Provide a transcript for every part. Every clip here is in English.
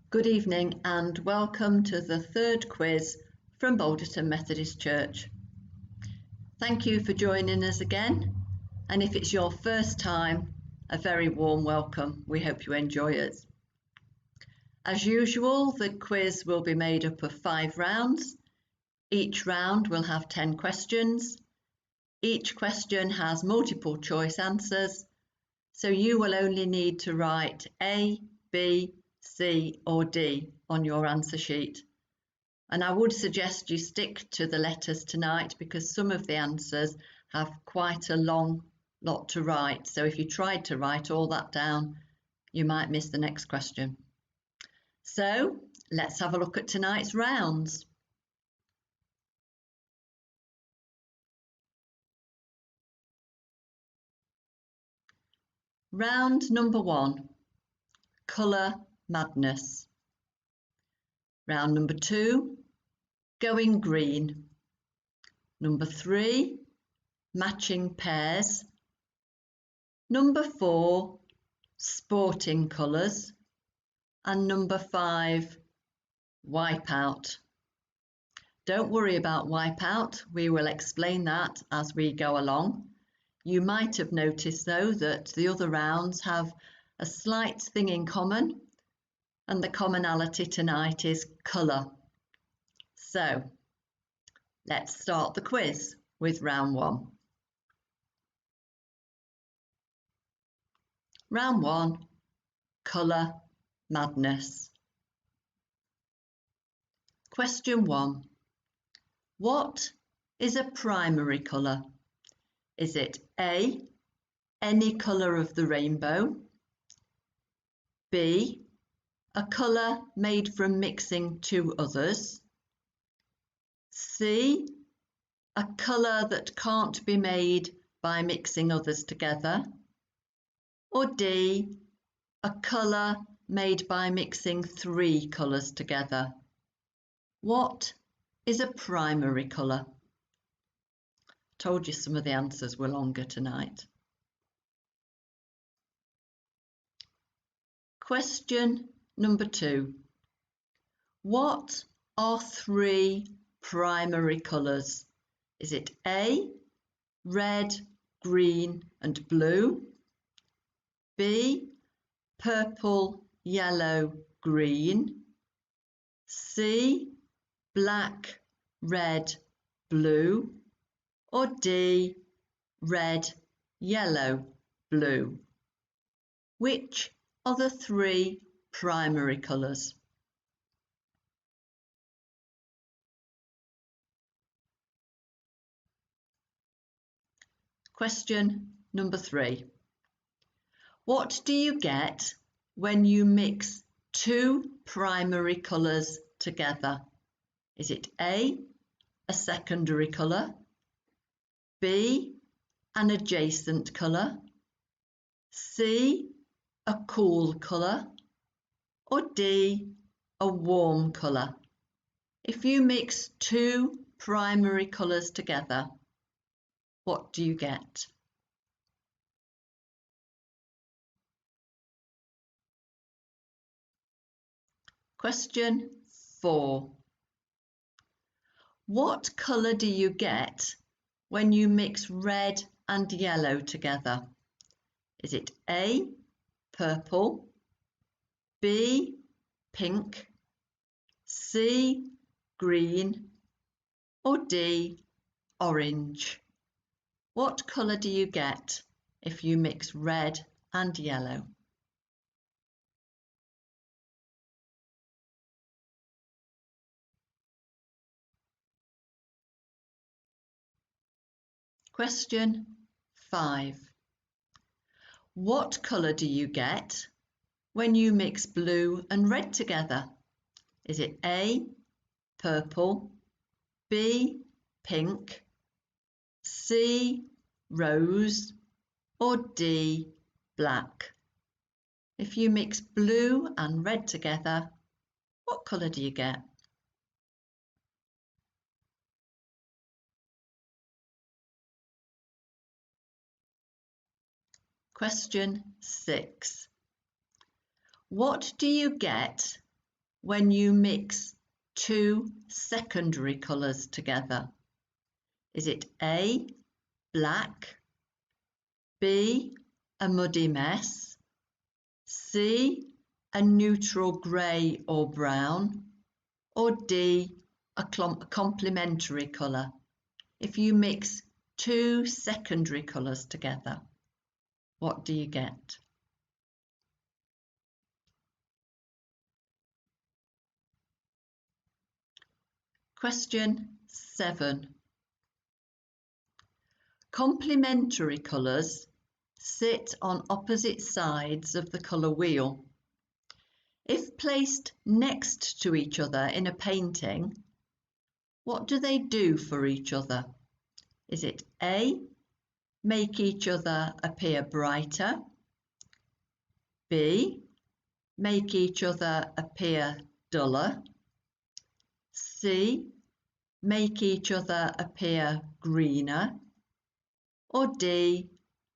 Good evening and welcome to the third quiz from Balderton Methodist Church. Thank you for joining us again, and if it's your first time, a very warm welcome. We hope you enjoy it. As usual, the quiz will be made up of 5 rounds. Each round will have 10 questions. Each question has multiple choice answers, so you will only need to write A, B, C or D on your answer sheet. And I would suggest you stick to the letters tonight because some of the answers have quite a long lot to write. So if you tried to write all that down, you might miss the next question. So let's have a look at tonight's rounds. Round number 1, Colour Madness. Round number 2, Going Green. Number 3, Matching Pairs. Number 4, Sporting Colours. And number 5, Wipeout. Don't worry about Wipeout, we will explain that as we go along. You might have noticed though that the other rounds have a slight thing in common, and the commonality tonight is colour. So let's start the quiz with round 1. Round 1, Colour Madness. Question 1. What is a primary colour? Is it A, any colour of the rainbow? B, a colour made from mixing 2 others? C, a colour that can't be made by mixing others together? Or D, a colour made by mixing 3 colours together? What is a primary colour? Told you some of the answers were longer tonight. Question number 2. What are 3 primary colours? Is it A, red, green and blue? B, purple, yellow, green? C, black, red, blue? Or D, red, yellow, blue? Which are the 3 primary colours? Question number 3. What do you get when you mix 2 primary colours together? Is it A, a secondary colour? B, an adjacent colour? C, a cool colour? Or D, a warm colour? If you mix 2 primary colours together, what do you get? Question 4. What colour do you get when you mix red and yellow together? Is it A, purple? B, pink? C, green? Or D, orange? What colour do you get if you mix red and yellow? Question 5. What colour do you get when you mix blue and red together? Is it A, purple? B, pink? C, rose? Or D, black? If you mix blue and red together, what colour do you get? Question 6. What do you get when you mix two secondary colours together? Is it A, black, B, a muddy mess, C, a neutral grey or brown, or D, a complementary colour? If you mix two secondary colours together, what do you get? Question 7. Complementary colours sit on opposite sides of the colour wheel. If placed next to each other in a painting, what do they do for each other? Is it A, make each other appear brighter, B, make each other appear duller, C, make each other appear greener, or D,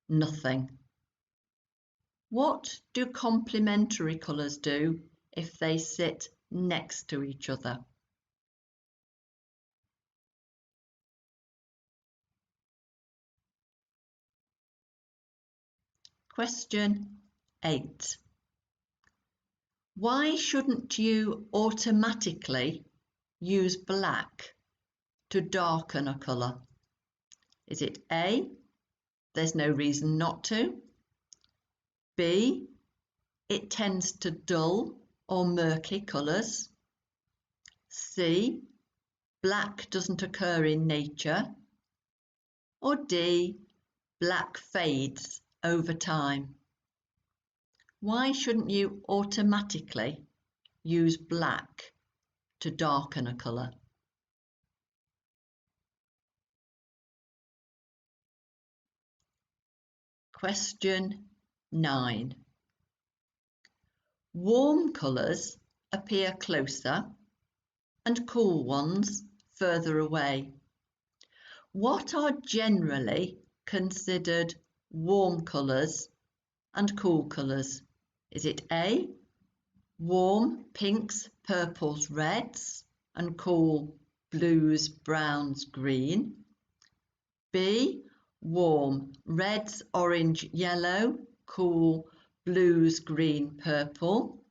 nothing? What do complementary colours do if they sit next to each other? Question 8. Why shouldn't you automatically use black to darken a colour? Is it A, there's no reason not to, B, it tends to dull or murky colours, C, black doesn't occur in nature, or D, black fades over time? Why shouldn't you automatically use black to darken a colour? Question 9. Warm colours appear closer and cool ones further away. What are generally considered warm colours and cool colours? Is it A, warm pinks, purples, reds, and cool blues, browns, green? B, warm reds, orange, yellow, cool blues, green, purple?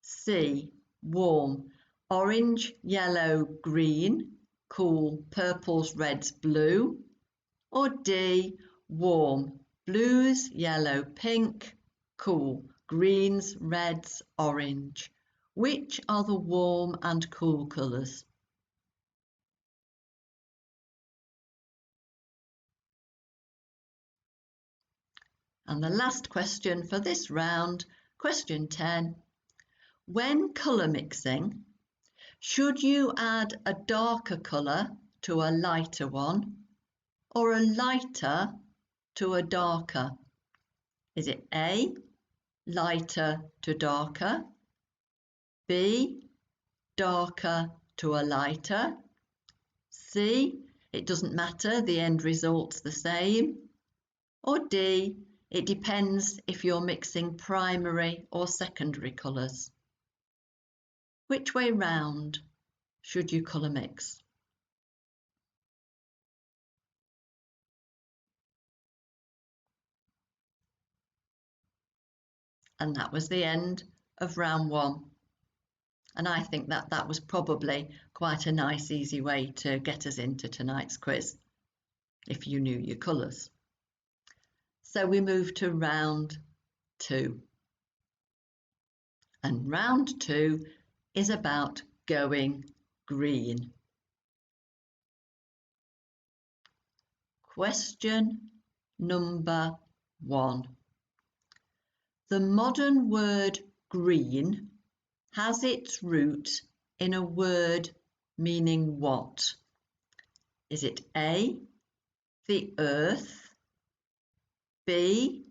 C, warm orange, yellow, green, cool purples, reds, blue? Or D, warm blues, yellow, pink, cool greens, reds, orange? Which are the warm and cool colours? And the last question for this round, question 10. When colour mixing, should you add a darker colour to a lighter one or a lighter to a darker? Is it A, lighter to darker, B, darker to a lighter, C, it doesn't matter, the end result's the same, or D, it depends if you're mixing primary or secondary colours? Which way round should you colour mix? And that was the end of round 1. And I think that was probably quite a nice, easy way to get us into tonight's quiz, if you knew your colours. So we move to round 2. And round 2 is about going green. Question number 1. The modern word green has its root in a word meaning what? Is it A, the earth, B,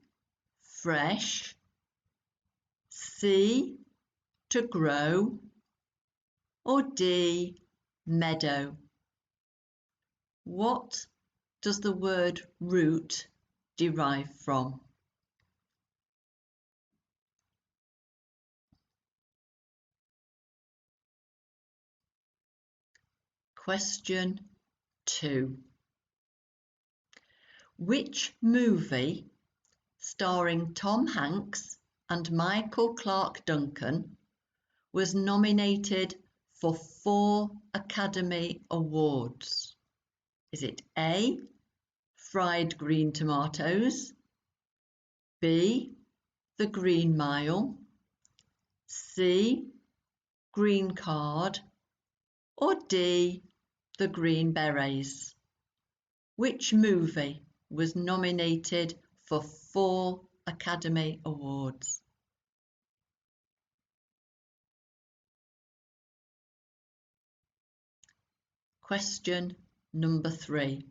fresh, C, to grow, or D, meadow? What does the word root derive from? Question 2. Which movie starring Tom Hanks and Michael Clarke Duncan was nominated for 4 Academy Awards? Is it A, Fried Green Tomatoes, B, The Green Mile, C, Green Card, or D, The Green Berets? Which movie was nominated for 4 Academy Awards? Question number 3.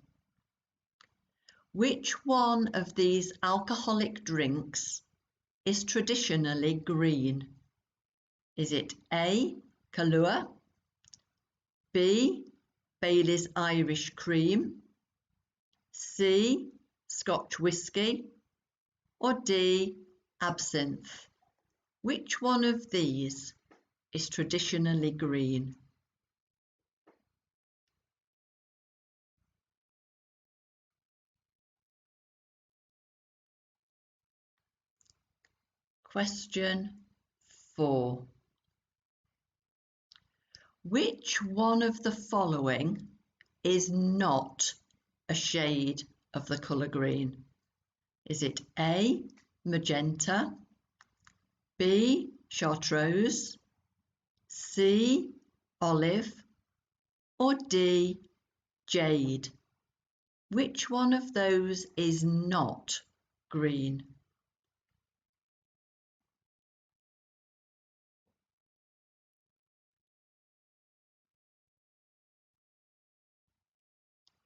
Which one of these alcoholic drinks is traditionally green? Is it A, Kahlua, B, Bailey's Irish Cream, C, Scotch whisky, or D, absinthe? Which one of these is traditionally green? Question 4. Which one of the following is not a shade of the colour green? Is it A, magenta, B, chartreuse, C, olive, or D, jade? Which one of those is not green?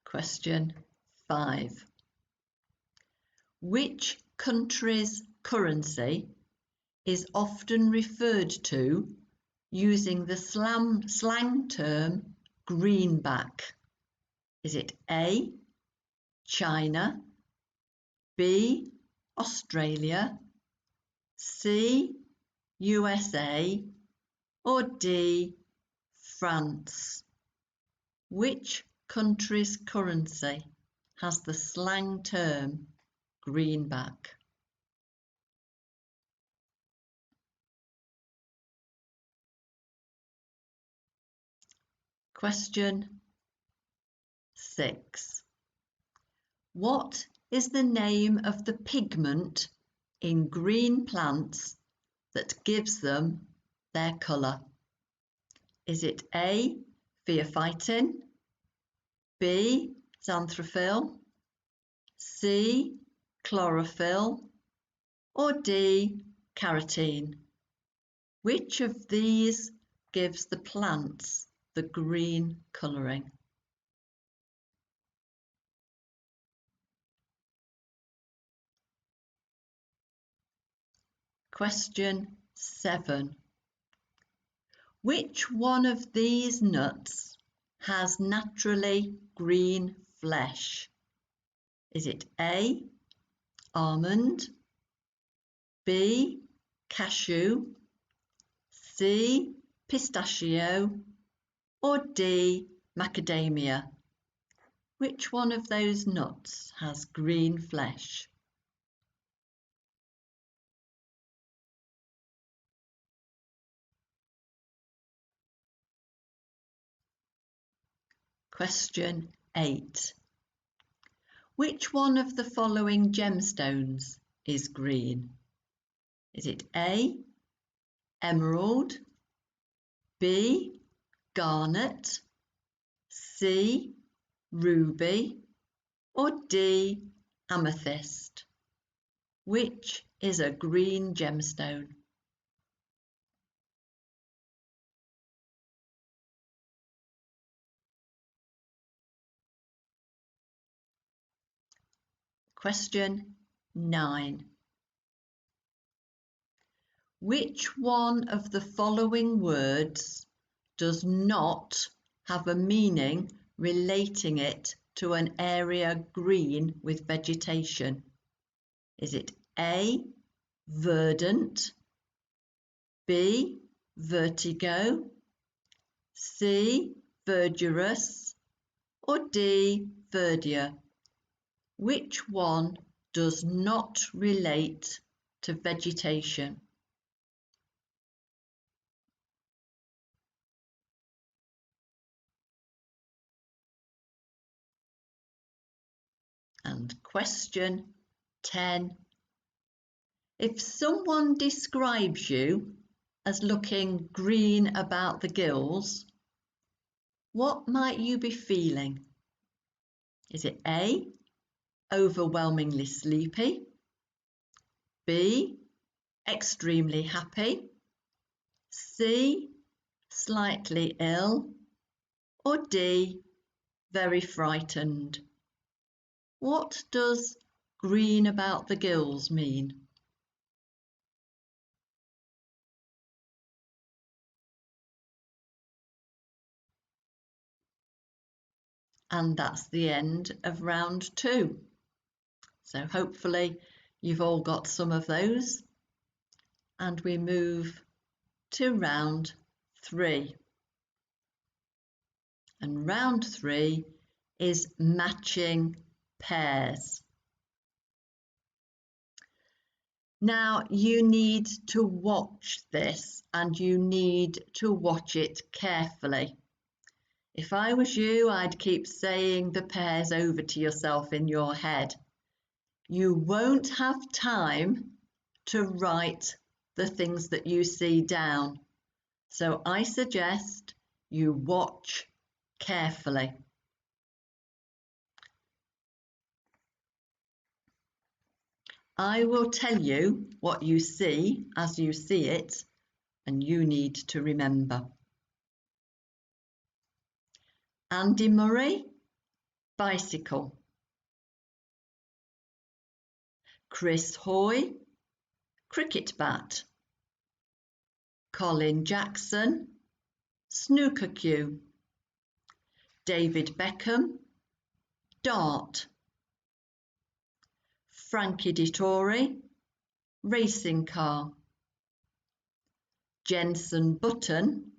Question 5. Which country's currency is often referred to using the slang term greenback? Is it A, China, B, Australia, C, USA, or D, France? Which country's currency has the slang term greenback? Question 6. What is the name of the pigment in green plants that gives them their colour? Is it A, phaeophytin, B, xanthophyll, C, chlorophyll, or D, carotene? Which of these gives the plants the green colouring? Question 7. Which one of these nuts has naturally green flesh? Is it A, almond, B, cashew, C, pistachio, or D, macadamia? Which one of those nuts has green flesh? Question 8. Which one of the following gemstones is green? Is it A, emerald, B, garnet, C, ruby, or D, amethyst? Which is a green gemstone? Question 9. Which one of the following words does not have a meaning relating it to an area green with vegetation? Is it A, verdant, B, vertigo, C, verdurous, or D, verdure? Which one does not relate to vegetation? And question 10. If someone describes you as looking green about the gills, what might you be feeling? Is it A, overwhelmingly sleepy, B, extremely happy, C, slightly ill, or D, very frightened? What does green about the gills mean? And that's the end of round 2. So hopefully you've all got some of those. And we move to round 3. And round 3 is matching pairs. Now you need to watch this and you need to watch it carefully. If I was you, I'd keep saying the pairs over to yourself in your head. You won't have time to write the things that you see down. So I suggest you watch carefully. I will tell you what you see as you see it, and you need to remember. Andy Murray, bicycle. Chris Hoy, cricket bat. Colin Jackson, snooker cue. David Beckham, dart. Frankie Dettori, racing car. Jenson Button,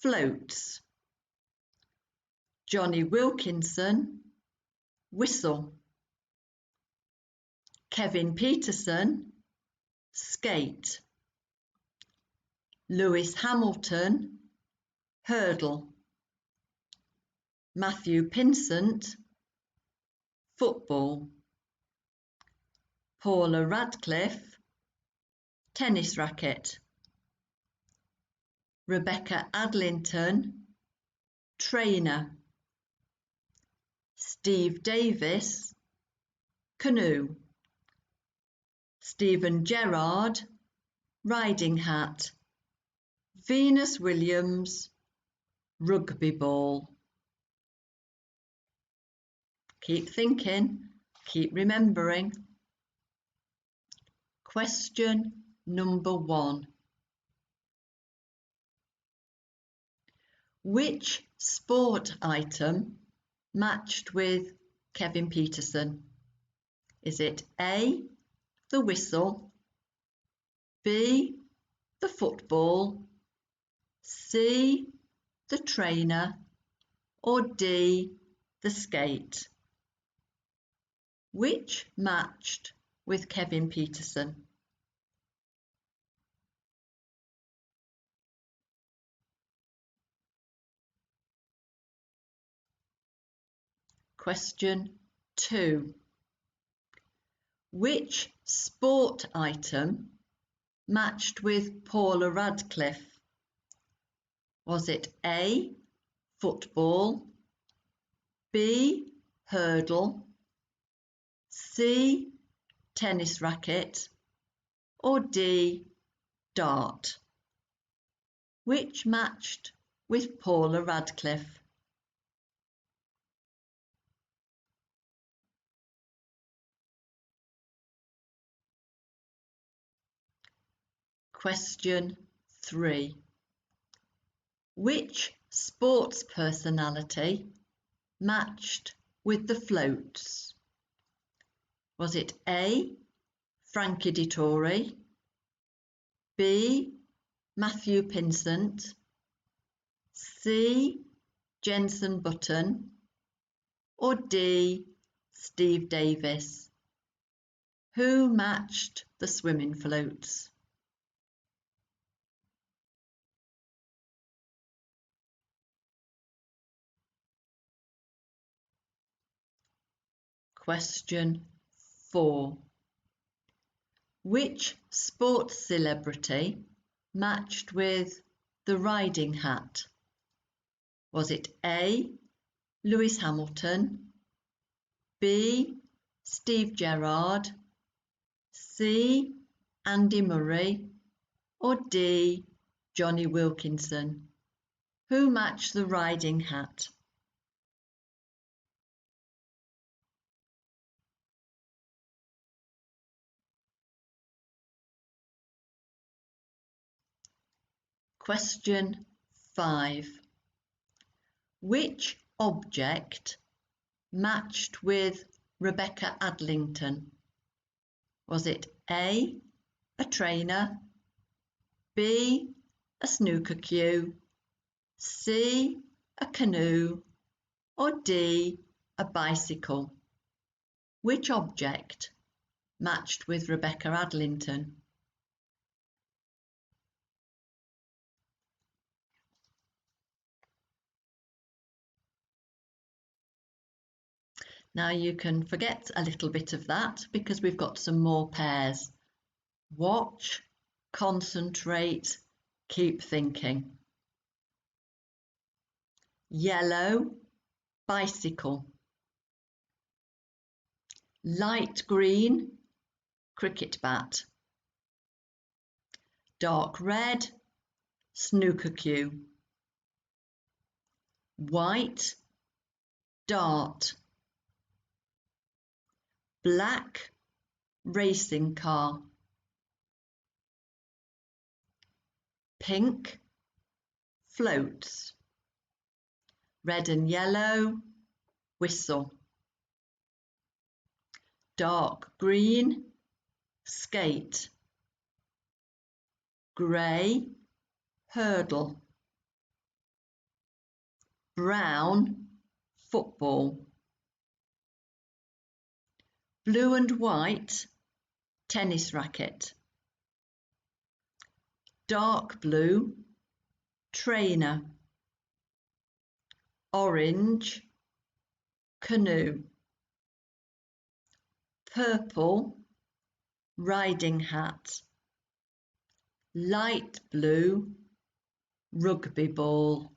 floats. Johnny Wilkinson, whistle. Kevin Peterson, skate. Lewis Hamilton, hurdle. Matthew Pinsent, football. Paula Radcliffe, tennis racket. Rebecca Adlington, trainer. Steve Davis, canoe. Stephen Gerrard, riding hat. Venus Williams, rugby ball. Keep thinking, keep remembering. Question number 1. Which sport item matched with Kevin Peterson? Is it A, the whistle, B, the football, C, the trainer, or D, the skate? Which matched with Kevin Peterson? Question 2. Which sport item matched with Paula Radcliffe? Was it A, football, B, hurdle, C, tennis racket, or D, dart? Which matched with Paula Radcliffe? Question 3. Which sports personality matched with the floats? Was it A, Frankie Dettori, B, Matthew Pinsent, C, Jenson Button, or D, Steve Davis? Who matched the swimming floats? Question 4. Which sports celebrity matched with the riding hat? Was it A, Lewis Hamilton, B, Steve Gerrard, C, Andy Murray, or D, Johnny Wilkinson? Who matched the riding hat? Question 5. Which object matched with Rebecca Adlington? Was it A, a trainer, B, a snooker cue, C, a canoe, or D, a bicycle? Which object matched with Rebecca Adlington? Now you can forget a little bit of that because we've got some more pairs. Watch, concentrate, keep thinking. Yellow, bicycle. Light green, cricket bat. Dark red, snooker cue. White, dart. Black, racing car. Pink, floats. Red and yellow, whistle. Dark green, skate. Grey, hurdle. Brown, football. Blue and white, tennis racket. Dark blue, trainer. Orange, canoe. Purple, riding hat. Light blue, rugby ball.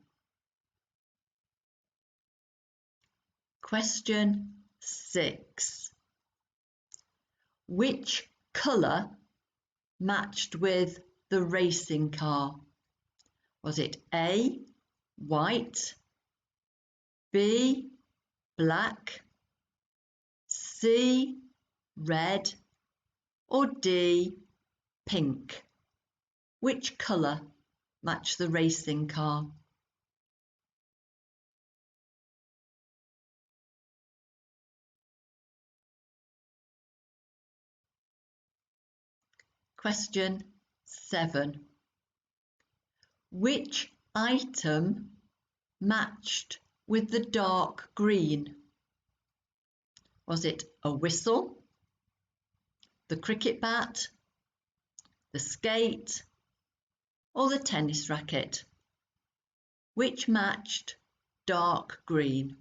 Question 6. Which colour matched with the racing car? Was it A, white, B, black, C, red, or D, pink? Which colour matched the racing car? Question 7. Which item matched with the dark green? Was it a whistle, the cricket bat, the skate, or the tennis racket? Which matched dark green?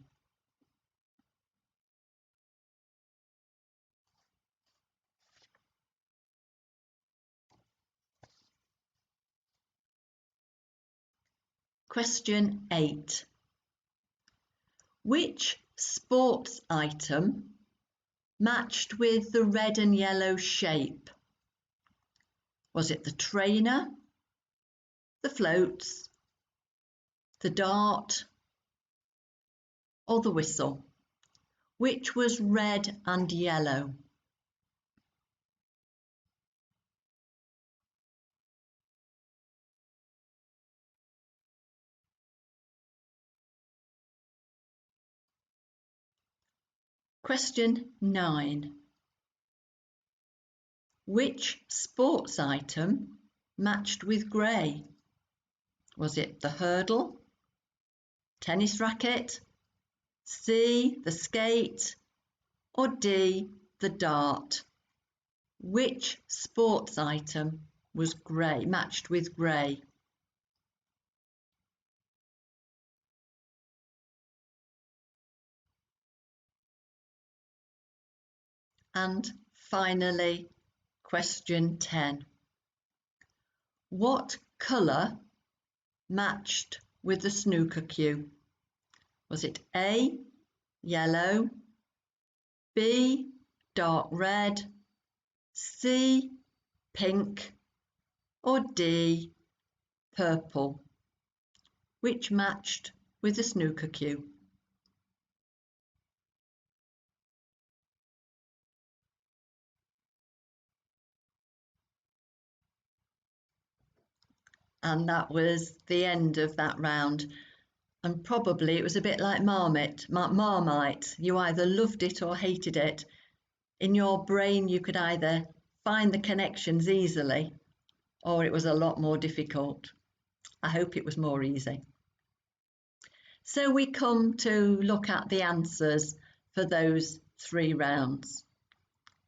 Question 8. Which sports item matched with the red and yellow shape? Was it the trainer, the floats, the dart, or the whistle? Which was red and yellow? Question 9. Which sports item matched with grey? Was it the hurdle, tennis racket, C, the skate, or D, the dart? Which sports item was grey, matched with grey? And finally, question 10. What colour matched with the snooker cue? Was it A, yellow, B, dark red, C, pink, or D, purple? Which matched with the snooker cue? And that was the end of that round. And probably it was a bit like Marmite. You either loved it or hated it. In your brain, you could either find the connections easily or it was a lot more difficult. I hope it was more easy. So we come to look at the answers for those 3 rounds.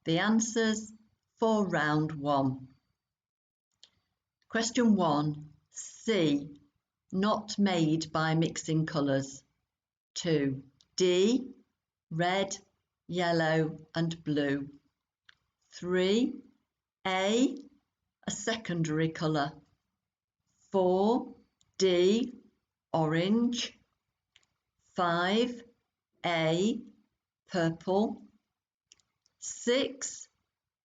The answers for round 1. Question 1, C, not made by mixing colours. 2, D, red, yellow and blue. 3, A, a secondary colour. 4, D, orange. 5, A, purple. 6,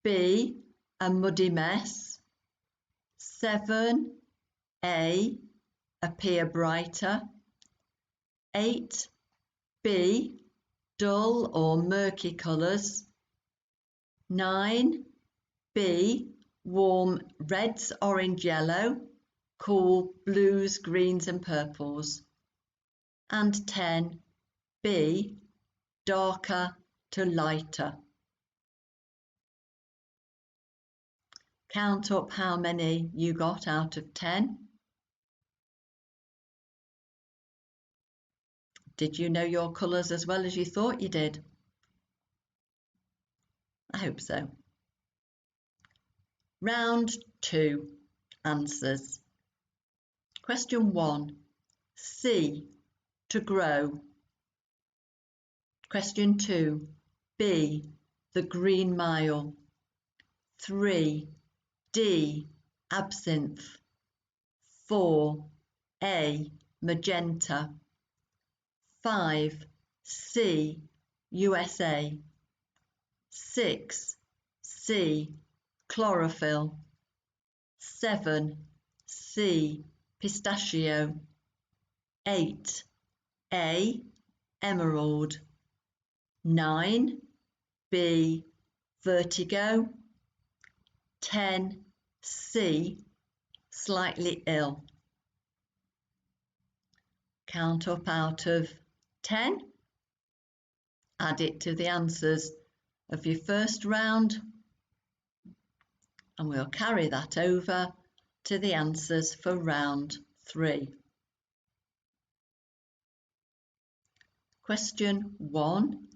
B, a muddy mess. 7, A, appear brighter. 8, B, dull or murky colours. 9, B, warm reds, orange, yellow, cool blues, greens and purples. And 10, B, darker to lighter. Count up how many you got out of 10. Did you know your colours as well as you thought you did? I hope so. Round 2, answers. Question 1, C, to grow. Question 2, B, the Green Mile. 3, D, absinthe. 4, A, magenta. 5, C, USA. 6, C, chlorophyll. 7, C, pistachio. 8, A, emerald. 9, B, vertigo. 10, C, slightly ill. Count up out of 10. Add it to the answers of your first round and we'll carry that over to the answers for round 3. Question 1,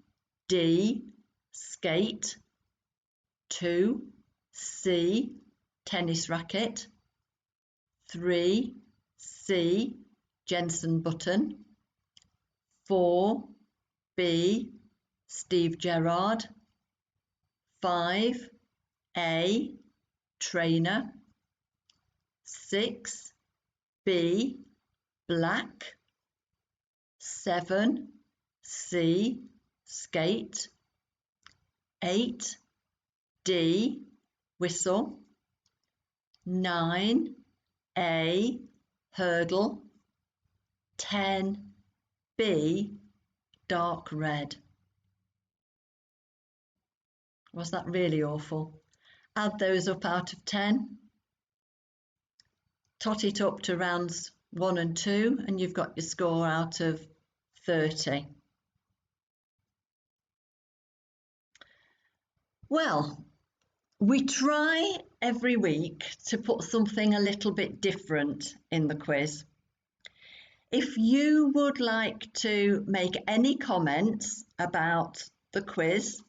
D, skate. 2, C, tennis racket. 3, C, Jensen Button. 4, B, Steve Gerrard. 5, A, trainer. 6, B, black. 7, C, skate. 8, D, whistle. 9, A, hurdle. 10, B, dark red. Was that really awful? Add those up out of 10. Tot it up to rounds 1 and 2 and you've got your score out of 30. Well, we try every week to put something a little bit different in the quiz. If you would like to make any comments about the quiz,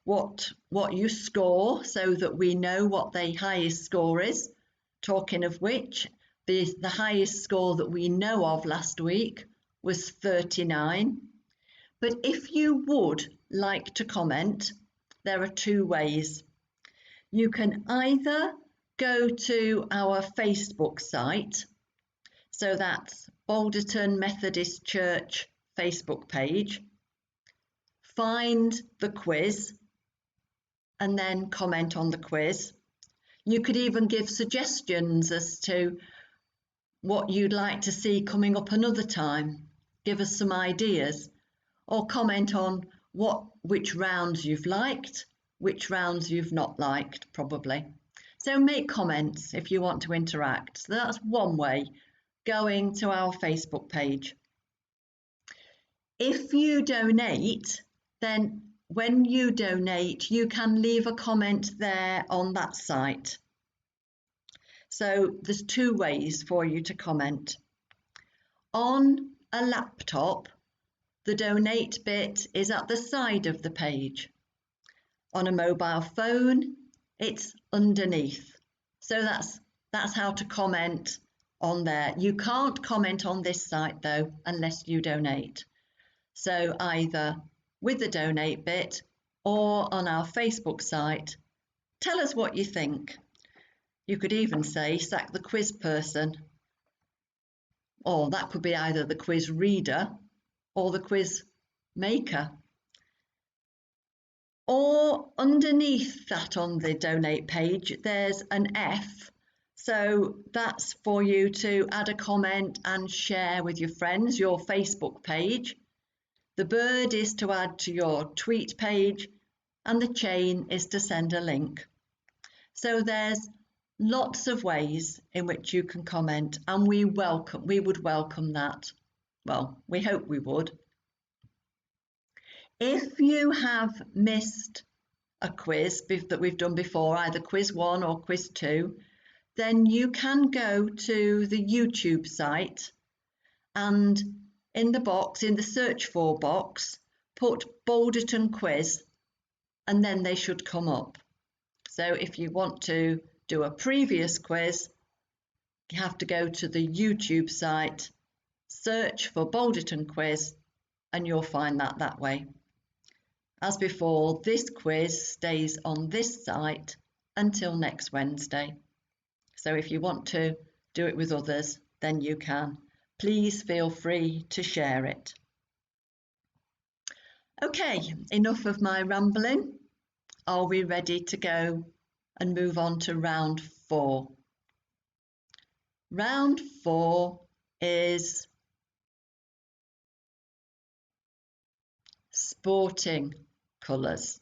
what you score, so that we know what the highest score is. Talking of which, the highest score that we know of last week was 39. But if you would like to comment, there are two ways. You can either go to our Facebook site, so that's Balderton Methodist Church Facebook page, find the quiz and then comment on the quiz. You could even give suggestions as to what you'd like to see coming up another time. Give us some ideas, or comment on which rounds you've liked, which rounds you've not liked, probably. So make comments if you want to interact. So that's one way, going to our Facebook page. If you donate, then when you donate, you can leave a comment there on that site. So there's two ways for you to comment. On a laptop, the donate bit is at the side of the page. On a mobile phone, it's underneath. So that's how to comment on there. You can't comment on this site though, unless you donate. So either with the donate bit or on our Facebook site, tell us what you think. You could even say sack the quiz person, or that could be either the quiz reader or the quiz maker. Or underneath that on the donate page, there's an F. So that's for you to add a comment and share with your friends, your Facebook page. The bird is to add to your tweet page, and the chain is to send a link. So there's lots of ways in which you can comment, and we would welcome that. Well, we hope we would. If you have missed a quiz that we've done before, either quiz 1 or quiz 2, then you can go to the YouTube site and in the search for box, put Balderton quiz, and then they should come up. So if you want to do a previous quiz, you have to go to the YouTube site, search for Balderton quiz, and you'll find that way. As before, this quiz stays on this site until next Wednesday. So if you want to do it with others, then you can. Please feel free to share it. Okay, enough of my rambling. Are we ready to go and move on to round 4? Round 4 is sporting colours.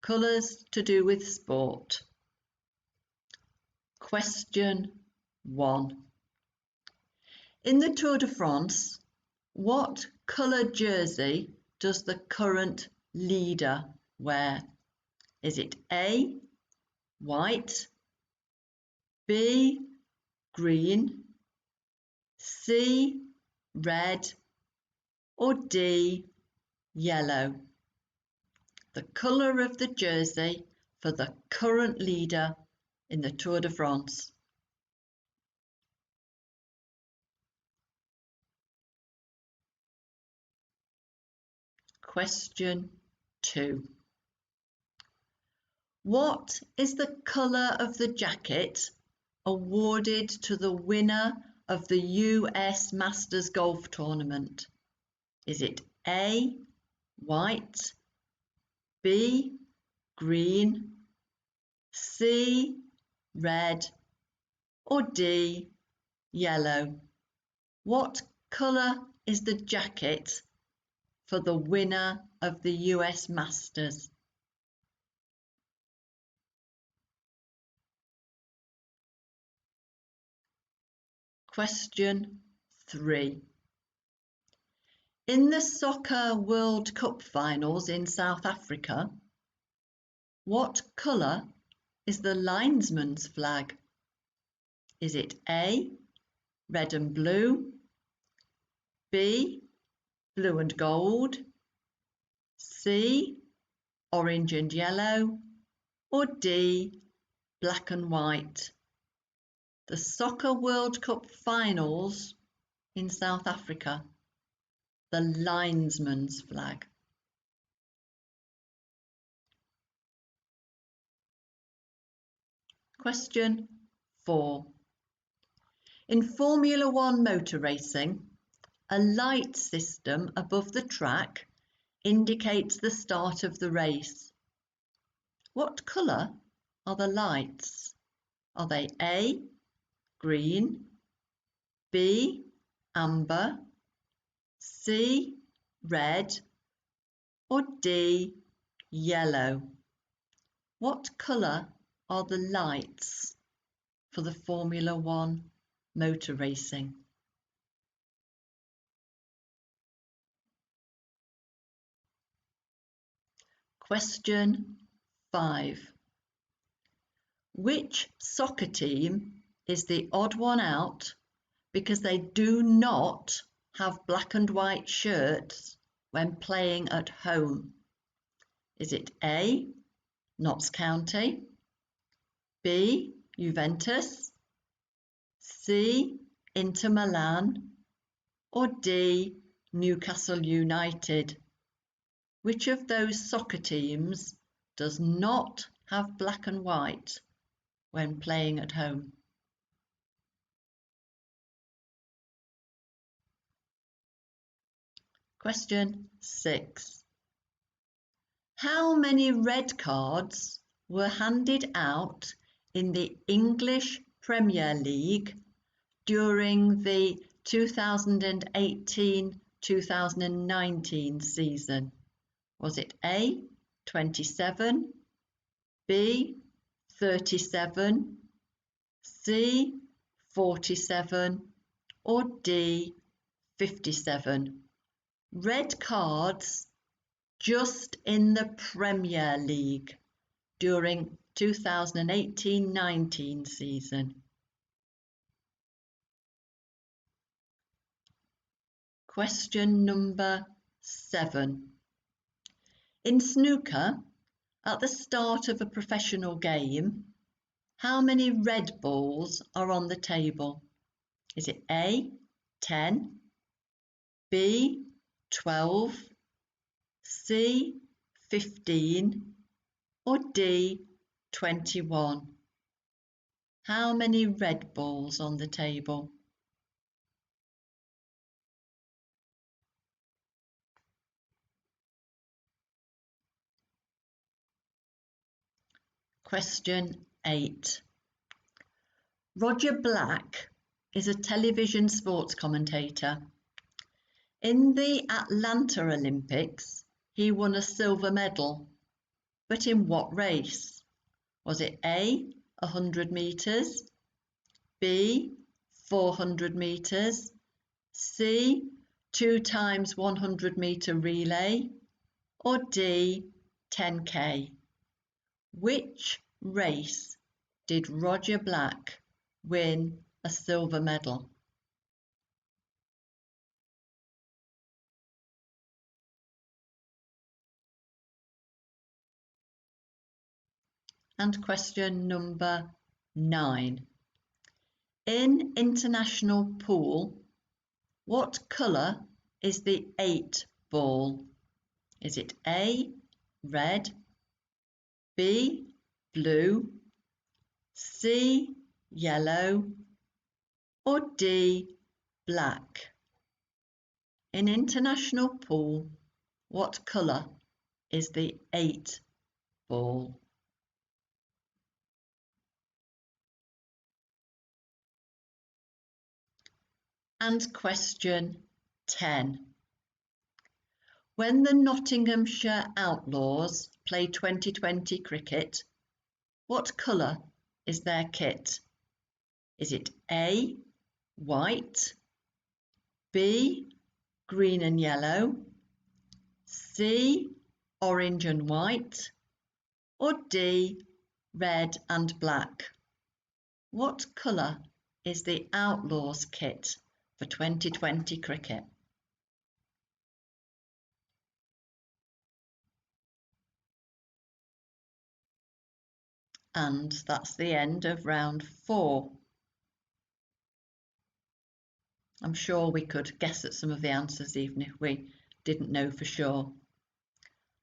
Colours to do with sport. Question 1. In the Tour de France, what colour jersey does the current leader wear? Is it A, white, B, green, C, red, or D, yellow? The colour of the jersey for the current leader in the Tour de France. Question 2. What is the colour of the jacket awarded to the winner of the US Masters Golf Tournament? Is it A, white, B, green, C, red, or D, yellow? What colour is the jacket for the winner of the US Masters? Question 3. In the Soccer World Cup finals in South Africa, what colour is the linesman's flag? Is it A, red and blue, B, blue and gold, C, orange and yellow, or D, black and white? The Soccer World Cup finals in South Africa, the linesman's flag. Question 4. In Formula One motor racing, a light system above the track indicates the start of the race. What colour are the lights? Are they A, green, B, amber, C, red, or D, yellow? What colour are the lights for the Formula One motor racing? Question 5. Which soccer team is the odd one out because they do not have black and white shirts when playing at home? Is it A, Notts County, B, Juventus, C, Inter Milan, or D, Newcastle United? Which of those soccer teams does not have black and white when playing at home? Question 6. How many red cards were handed out in the English Premier League during the 2018-2019 season? Was it A, 27, B, 37, C, 47, or D, 57? Red cards just in the Premier League during 2018-19 season. Question number 7. In snooker, at the start of a professional game, how many red balls are on the table? Is it A, 10, B, 12, C, 15, or D, 21? How many red balls on the table? Question 8. Roger Black is a television sports commentator. In the Atlanta Olympics, he won a silver medal, but in what race? Was it A, 100 metres, B, 400 metres, C, 2 times 100 metre relay, or D, 10K? Which race did Roger Black win a silver medal? And question number 9. In international pool, what colour is the 8 ball? Is it A, red, B, blue, C, yellow, or D, black? In international pool, what colour is the 8 ball? And question 10. When the Nottinghamshire Outlaws play 2020 cricket, what colour is their kit? Is it A, white, B, green and yellow, C, orange and white, or D, red and black? What colour is the Outlaws kit for 2020 cricket? And that's the end of round 4. I'm sure we could guess at some of the answers even if we didn't know for sure.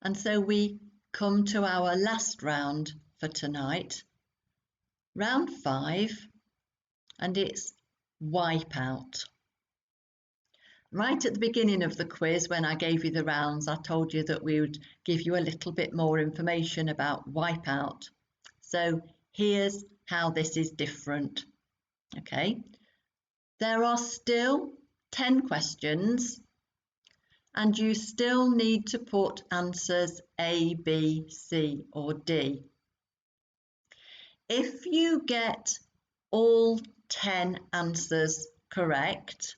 And so we come to our last round for tonight, round 5, and it's Wipeout. Right at the beginning of the quiz, when I gave you the rounds, I told you that we would give you a little bit more information about Wipeout. So here's how this is different. Okay, there are still 10 questions and you still need to put answers A, B, C or D. If you get all 10 answers correct,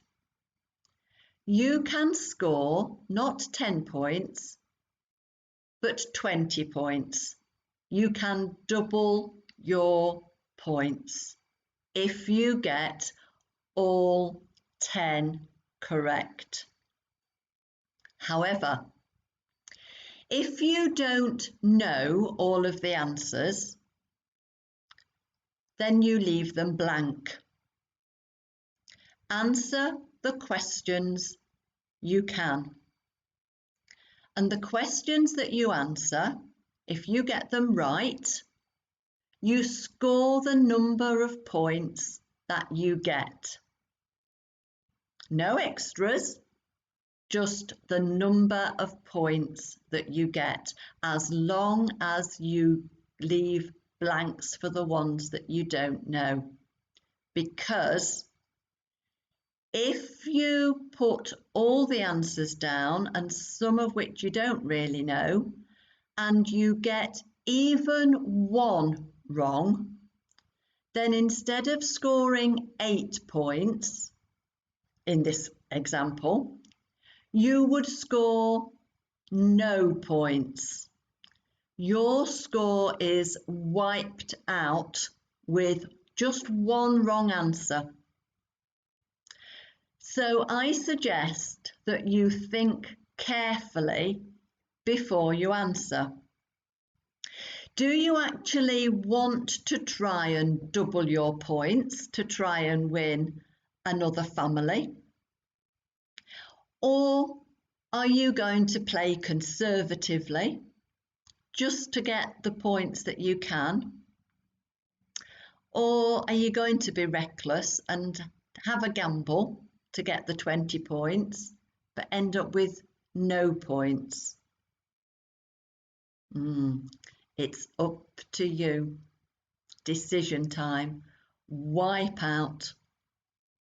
you can score not 10 points, but 20 points. You can double your points if you get all 10 correct. However, if you don't know all of the answers, then you leave them blank. Answer the questions you can. And the questions that you answer, if you get them right, you score the number of points that you get. No extras, just the number of points that you get, as long as you leave blanks for the ones that you don't know. Because if you put all the answers down, and some of which you don't really know, and you get even one wrong, then instead of scoring 8 points in this example, you would score no points. Your score is wiped out with just one wrong answer. So I suggest that you think carefully before you answer. Do you actually want to try and double your points to try and win another family? Or are you going to play conservatively just to get the points that you can? Or are you going to be reckless and have a gamble to get the 20 points but end up with no points? It's up to you. Decision time. Wipeout.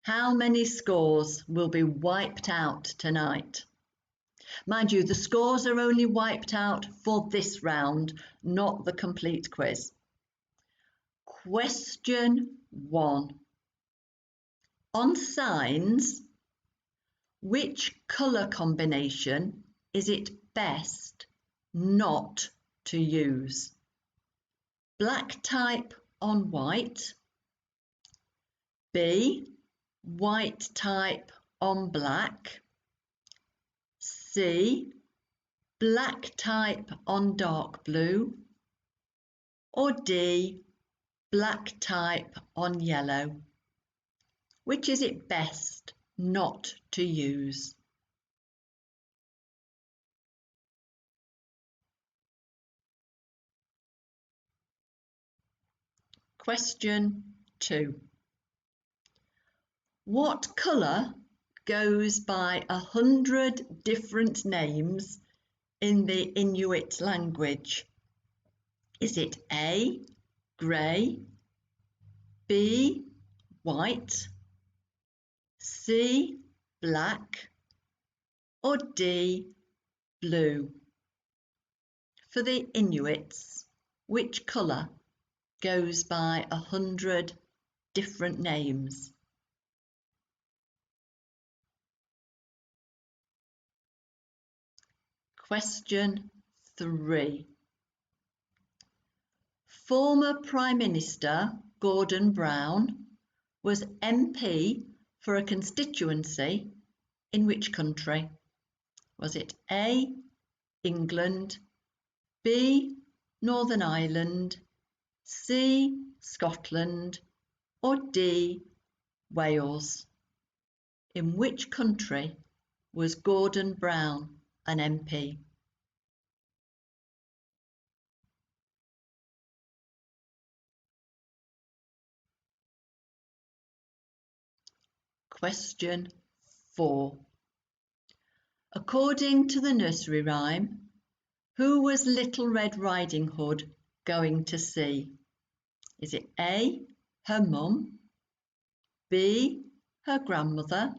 How many scores will be wiped out tonight? Mind you, the scores are only wiped out for this round, not the complete quiz. Question 1. On signs, which colour combination is it best not to use? Black type on white, B, white type on black, C, black type on dark blue, or D, black type on yellow? Which is it best not to use? Question 2. What colour goes by 100 different names in the Inuit language? Is it A, grey, B, white, C, black, or D, blue? For the Inuits, which colour goes by 100 different names? Question 3. Former Prime Minister Gordon Brown was MP for a constituency in which country? Was it A, England, B, Northern Ireland, C. Scotland, or D. Wales? In which country was Gordon Brown an MP? Question 4. According to the nursery rhyme, who was Little Red Riding Hood going to see? Is it A, her mum, B, her grandmother,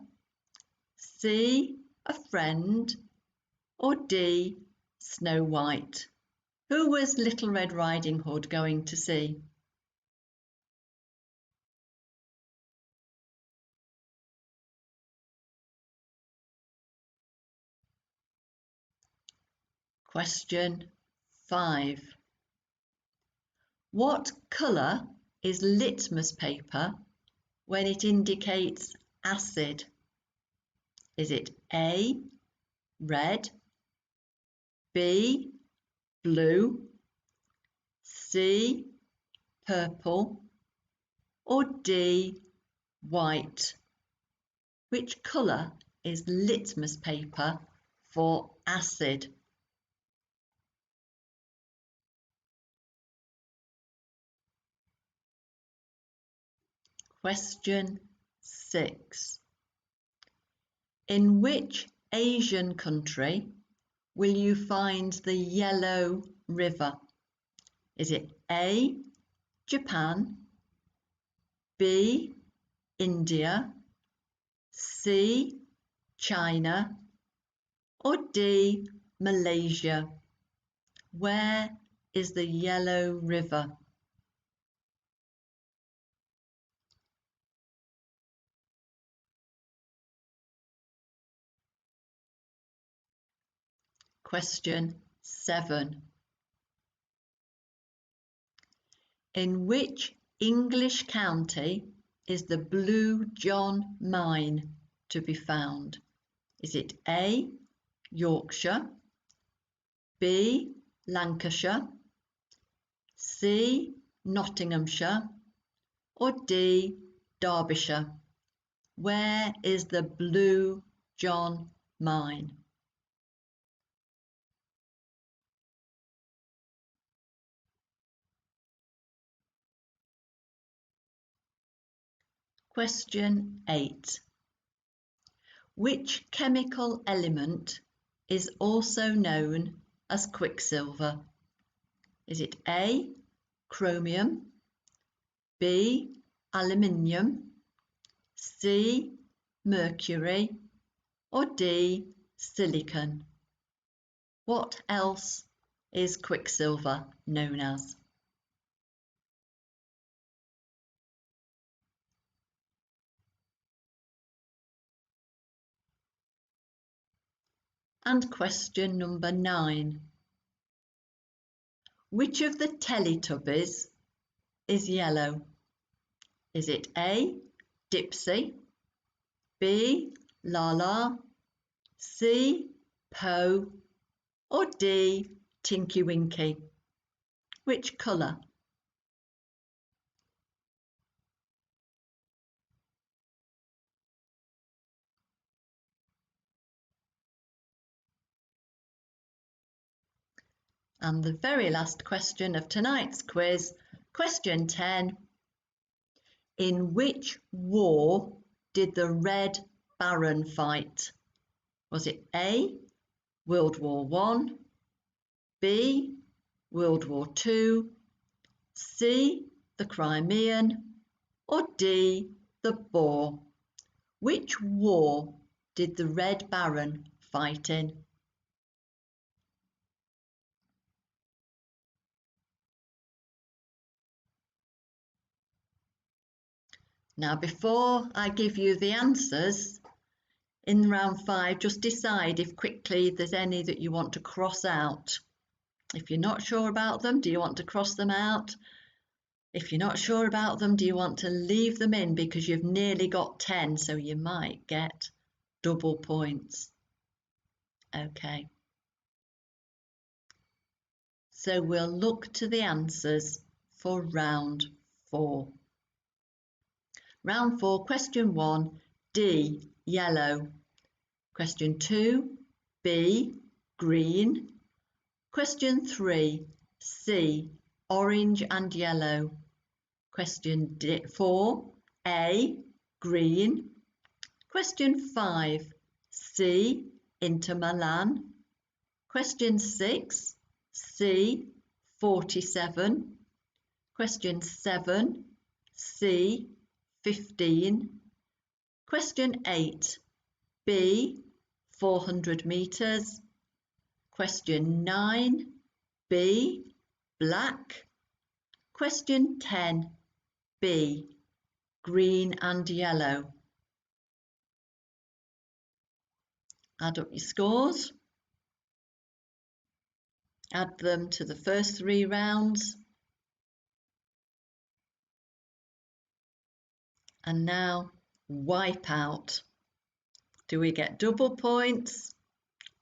C, a friend, or D, Snow White? Who was Little Red Riding Hood going to see? Question 5. What colour is litmus paper when it indicates acid? Is it A, red, B, blue, C, purple, or D, white? Which colour is litmus paper for acid? Question 6. In which Asian country will you find the Yellow River? Is it A, Japan, B, India, C, China, or D, Malaysia? Where is the Yellow River? Question 7. In which English county is the Blue John Mine to be found? Is it A, Yorkshire, B, Lancashire, C, Nottinghamshire, or D, Derbyshire? Where is the Blue John Mine? Question 8. Which chemical element is also known as quicksilver? Is it A, chromium, B, aluminium, C, mercury, or D, silicon? What else is quicksilver known as? And question number 9. Which of the Teletubbies is yellow? Is it A, Dipsy, B, Laa-Laa, C, Po, or D, Tinky Winky? Which colour? And the very last question of tonight's quiz, question 10. In which war did the Red Baron fight? Was it A, World War I, B, World War II, C, the Crimean, or D, the Boer? Which war did the Red Baron fight in? Now, before I give you the answers, in round 5, just decide if quickly there's any that you want to cross out. If you're not sure about them, do you want to cross them out? If you're not sure about them, do you want to leave them in because you've nearly got 10, so you might get double points? Okay. So we'll look to the answers for round 4. Round 4, question 1, D, yellow. Question 2, B, green. Question 3, C, orange and yellow. Question 4, A, green. Question 5, C, Inter Milan. Question 6, C, 47. Question 7, C, 15. Question 8, B, 400 metres. Question 9, B, black. Question 10, B, green and yellow. Add up your scores. Add them to the first 3 rounds. And now wipe out. Do we get double points,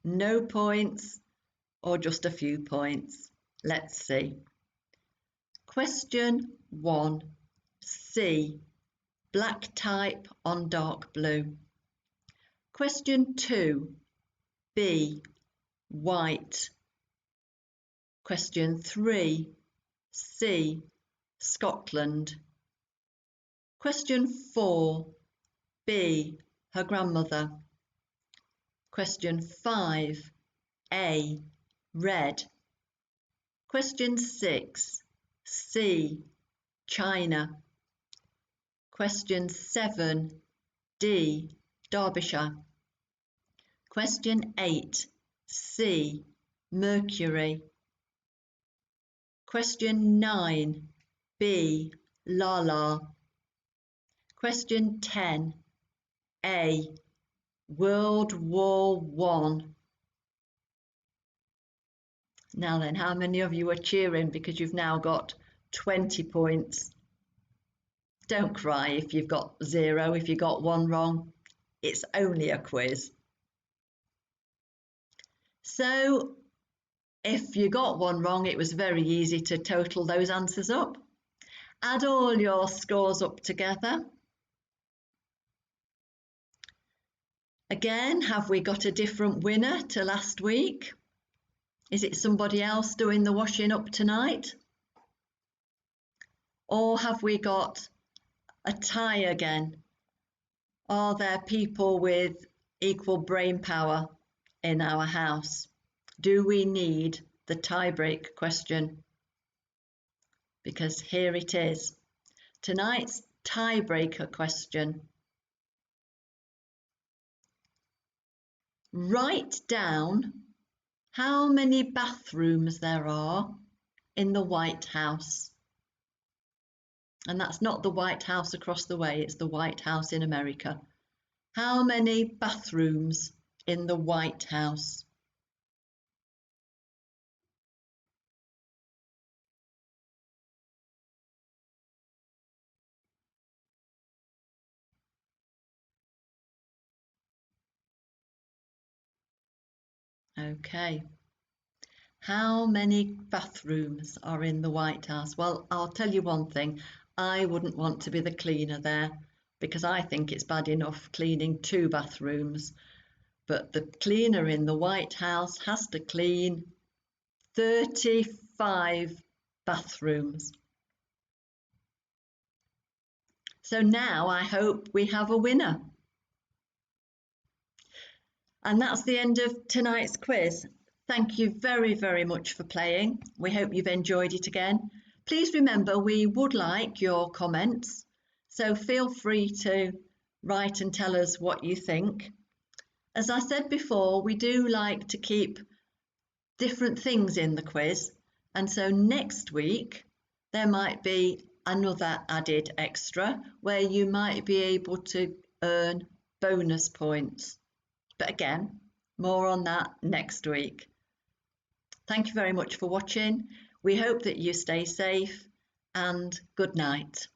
no points, or just a few points? Let's see. Question 1, C, black type on dark blue. Question 2, B, white. Question 3, C, Scotland. Question 4, B, her grandmother. Question 5, A, red. Question 6, C, China. Question 7, D, Derbyshire. Question 8, C, Mercury. Question 9, B, Lala. Question 10, A, World War I. Now then, how many of you are cheering because you've now got 20 points? Don't cry if you've got 0, if you got 1 wrong. It's only a quiz. So, if you got 1 wrong, it was very easy to total those answers up. Add all your scores up together. Again, have we got a different winner to last week? Is it somebody else doing the washing up tonight? Or have we got a tie again? Are there people with equal brain power in our house? Do we need the tie-break question? Because here it is. Tonight's tiebreaker question. Write down how many bathrooms there are in the White House. And that's not the White House across the way, it's the White House in America. How many bathrooms in the White House? Okay. How many bathrooms are in the White House? Well, I'll tell you one thing. I wouldn't want to be the cleaner there because I think it's bad enough cleaning 2 bathrooms. But the cleaner in the White House has to clean 35 bathrooms. So now I hope we have a winner. And that's the end of tonight's quiz. Thank you very, very much for playing. We hope you've enjoyed it again. Please remember we would like your comments, so feel free to write and tell us what you think. As I said before, we do like to keep different things in the quiz, and so next week there might be another added extra where you might be able to earn bonus points. But again, more on that next week. Thank you very much for watching. We hope that you stay safe and good night.